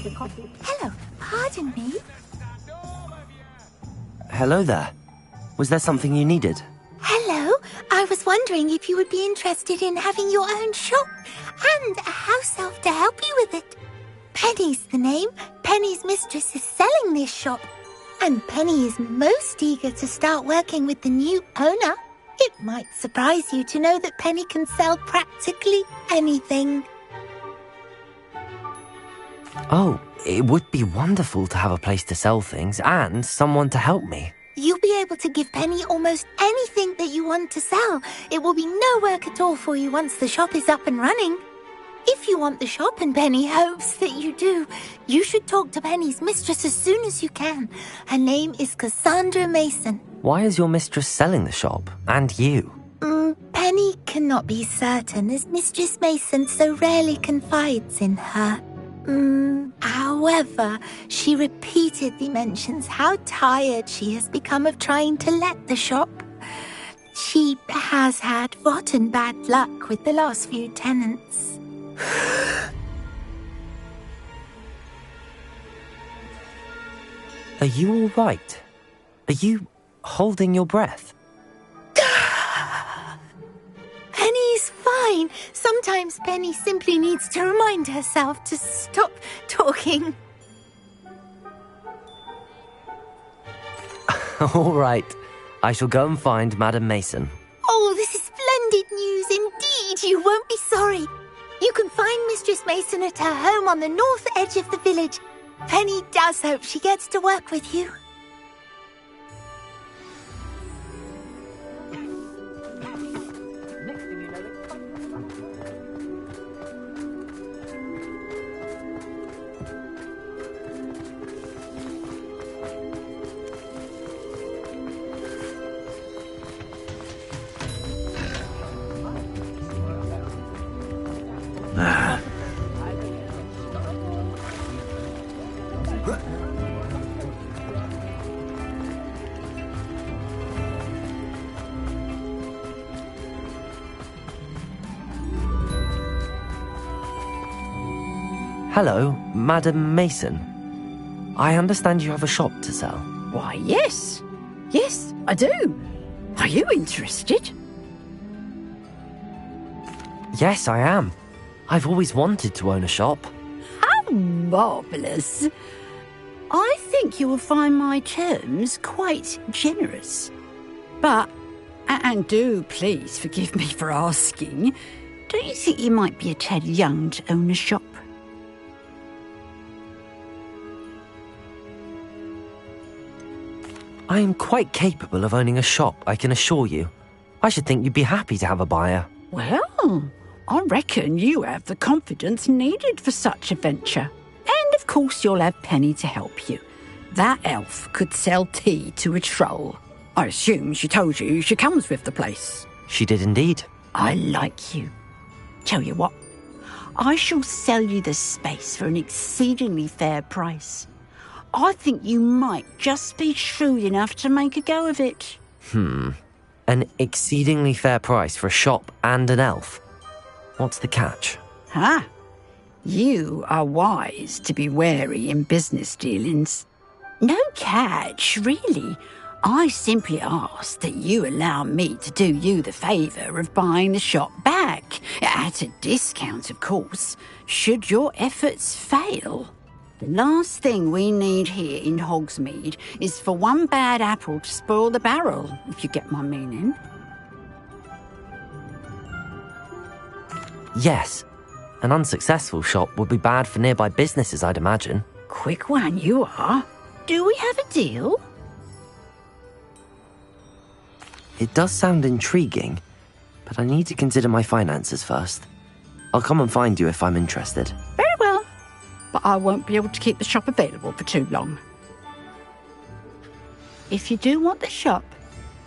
Hello, pardon me. Hello there. Was there something you needed? Hello, I was wondering if you would be interested in having your own shop and a house elf to help you with it. Penny's the name. Penny's mistress is selling this shop, and Penny is most eager to start working with the new owner. It might surprise you to know that Penny can sell practically anything. Oh, it would be wonderful to have a place to sell things and someone to help me. You'll be able to give Penny almost anything that you want to sell. It will be no work at all for you once the shop is up and running. If you want the shop and Penny hopes that you do, you should talk to Penny's mistress as soon as you can. Her name is Cassandra Mason. Why is your mistress selling the shop? And you? Penny cannot be certain, as Mistress Mason so rarely confides in her. However, she repeatedly mentions how tired she has become of trying to let the shop. She has had rotten bad luck with the last few tenants. Are you all right? Are you holding your breath? Penny's fine. Sometimes Penny simply needs to remind herself to stop talking. All right. I shall go and find Madam Mason. Oh, this is splendid news indeed. You won't be sorry. You can find Mistress Mason at her home on the north edge of the village. Penny does hope she gets to work with you. Hello, Madam Mason. I understand you have a shop to sell. Why, yes. Yes, I do. Are you interested? Yes, I am. I've always wanted to own a shop. How marvellous. I think you will find my terms quite generous. But, and do please forgive me for asking, don't you think you might be a tad young to own a shop? I am quite capable of owning a shop, I can assure you. I should think you'd be happy to have a buyer. Well, I reckon you have the confidence needed for such a venture. And of course you'll have Penny to help you. That elf could sell tea to a troll. I assume she told you she comes with the place. She did indeed. I like you. Tell you what, I shall sell you the space for an exceedingly fair price. I think you might just be shrewd enough to make a go of it. An exceedingly fair price for a shop and an elf. What's the catch? You are wise to be wary in business dealings. No catch, really. I simply ask that you allow me to do you the favour of buying the shop back, at a discount, of course, should your efforts fail. The last thing we need here in Hogsmeade is for one bad apple to spoil the barrel, if you get my meaning. Yes. An unsuccessful shop would be bad for nearby businesses, I'd imagine. Quick one you are. Do we have a deal? It does sound intriguing, but I need to consider my finances first. I'll come and find you if I'm interested. Very well. But I won't be able to keep the shop available for too long. If you do want the shop,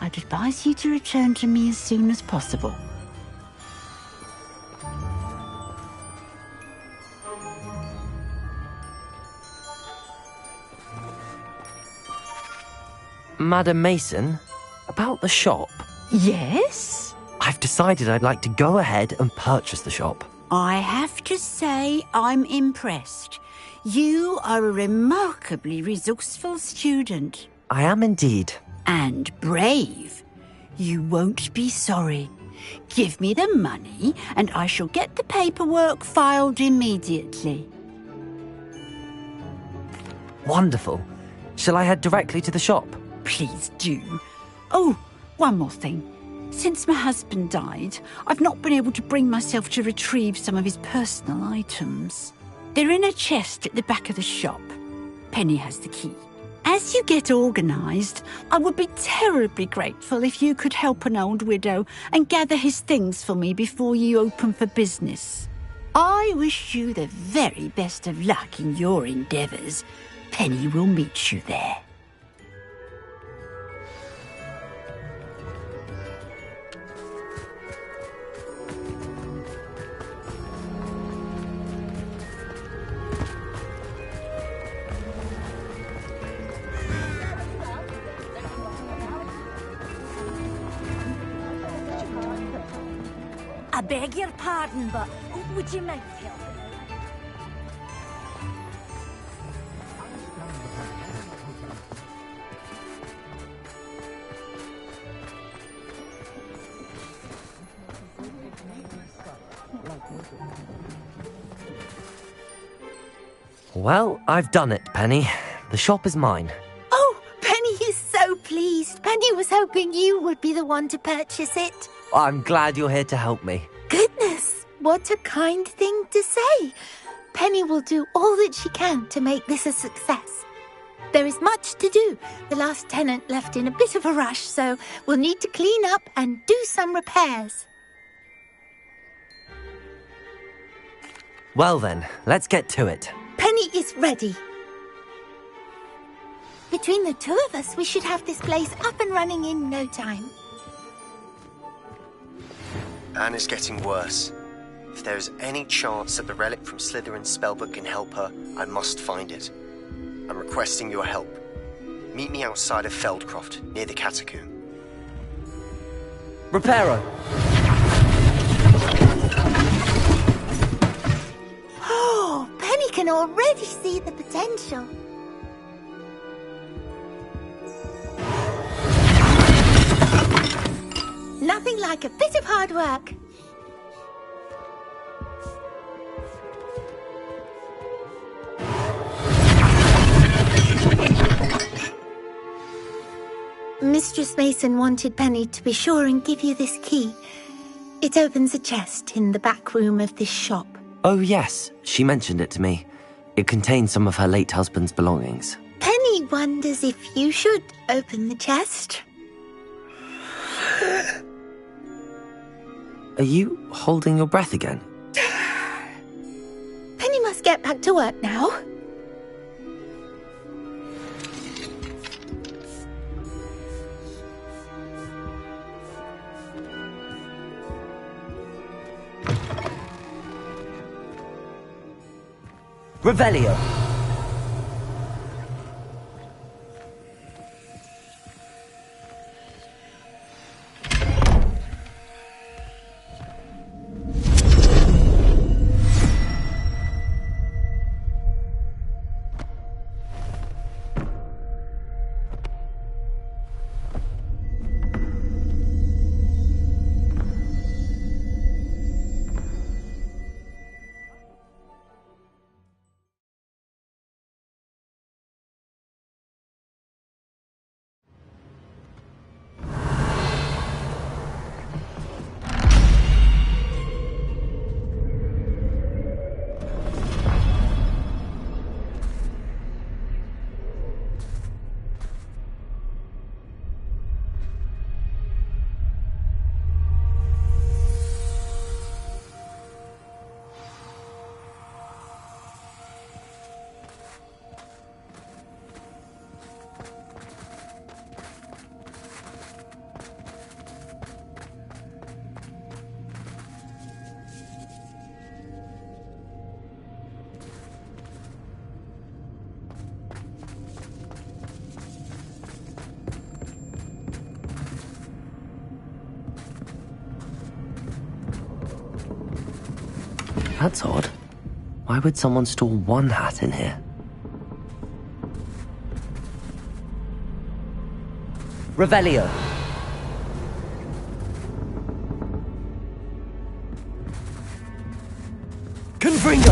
I'd advise you to return to me as soon as possible. Madam Mason, about the shop. Yes? I've decided I'd like to go ahead and purchase the shop. I have to say I'm impressed. You are a remarkably resourceful student. I am indeed. And brave. You won't be sorry. Give me the money, and I shall get the paperwork filed immediately. Wonderful. Shall I head directly to the shop? Please do. Oh, one more thing. Since my husband died, I've not been able to bring myself to retrieve some of his personal items. They're in a chest at the back of the shop. Penny has the key. As you get organised, I would be terribly grateful if you could help an old widow and gather his things for me before you open for business. I wish you the very best of luck in your endeavours. Penny will meet you there. I beg your pardon, but would you mind helping? Well, I've done it, Penny. The shop is mine. Oh, Penny is so pleased. Penny was hoping you would be the one to purchase it. I'm glad you're here to help me. Goodness, what a kind thing to say. Penny will do all that she can to make this a success. There is much to do. The last tenant left in a bit of a rush, so we'll need to clean up and do some repairs. Well then, let's get to it. Penny is ready. Between the two of us, we should have this place up and running in no time. Anna's getting worse. If there is any chance that the relic from Slytherin's spellbook can help her, I must find it. I'm requesting your help. Meet me outside of Feldcroft, near the catacomb. Reparo! Oh, Penny can already see the potential. Nothing like a bit of hard work. Mistress Mason wanted Penny to be sure and give you this key. It opens a chest in the back room of this shop. Oh yes, she mentioned it to me. It contains some of her late husband's belongings. Penny wonders if you should open the chest. Are you holding your breath again? Penny must get back to work now. Revelio! That's odd. Why would someone store one hat in here? Revelio. Confringo.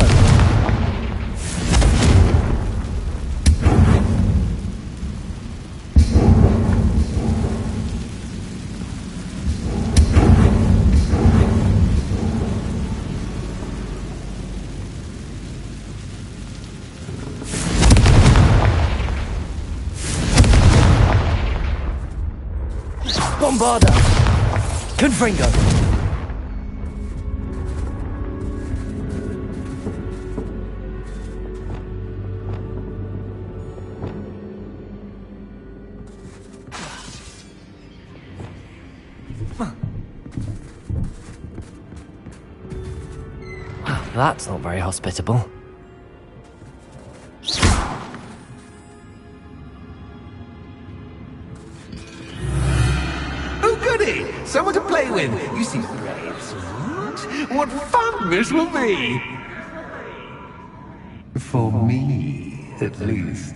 Bombarda! Confringo! That's not very hospitable. Someone to play with. You seem brave, sweet. What fun this will be! For me, at least.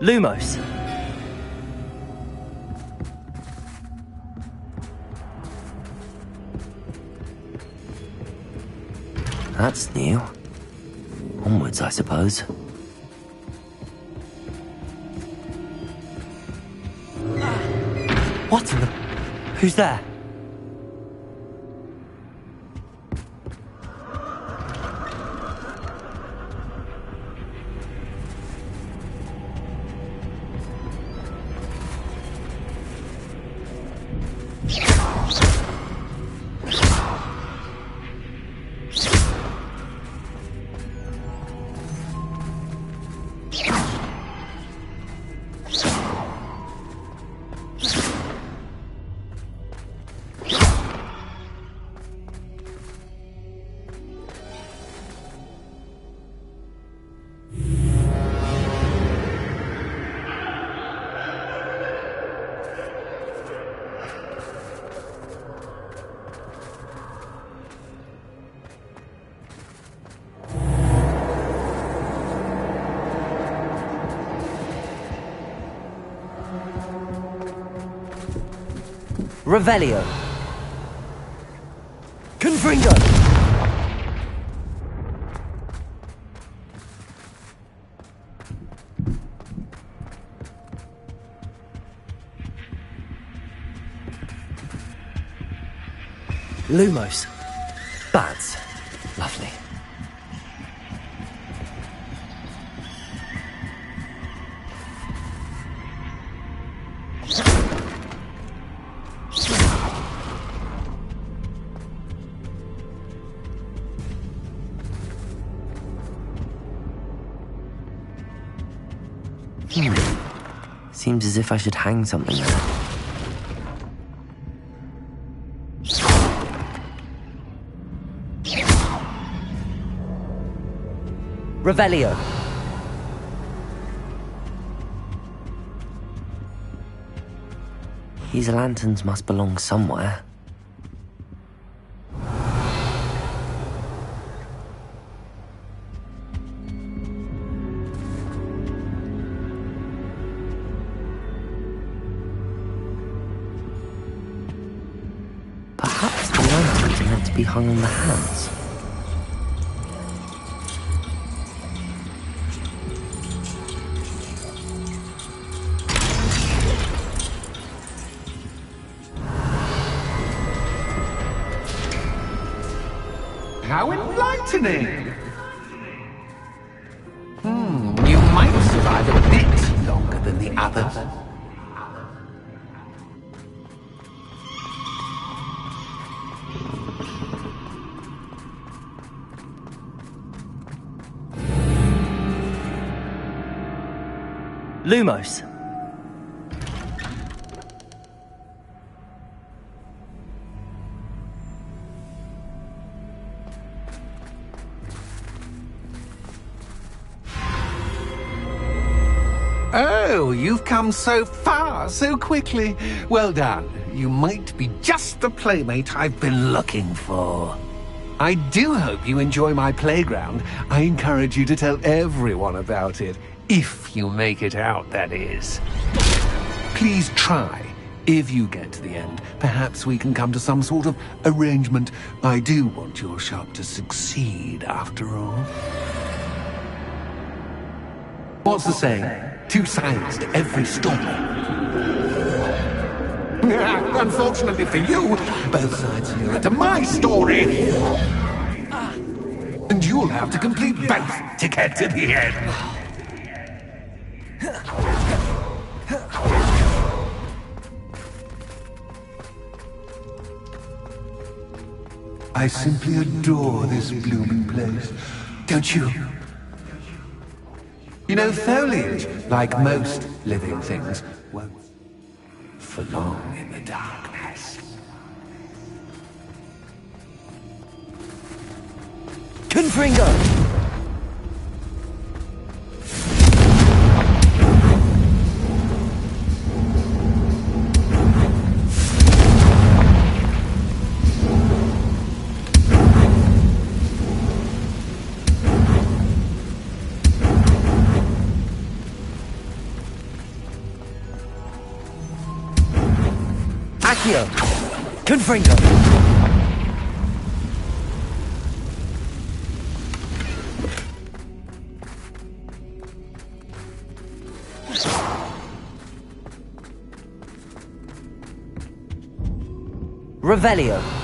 Lumos. That's new. Onwards, I suppose. What in the... Who's there? Revelio. Confringo. Lumos. Bats. Lovely. Seems as if I should hang something there. Revelio. These lanterns must belong somewhere. Perhaps the lanterns are meant to be hung on the hands. How enlightening! You might survive a bit longer than the others. Lumos. Oh, you've come so far, so quickly. Well done. You might be just the playmate I've been looking for. I do hope you enjoy my playground. I encourage you to tell everyone about it. If you make it out, that is. Please try. If you get to the end, perhaps we can come to some sort of arrangement. I do want your shop to succeed, after all. What's the saying? 2 sides to every story. Unfortunately for you, both sides mirror to my story. And you'll have to complete both to get to the end. I simply adore this blooming place, don't you? You know, foliage, like most living things, won't for long in the darkness. Confringo! Accio! Confringo! Revelio!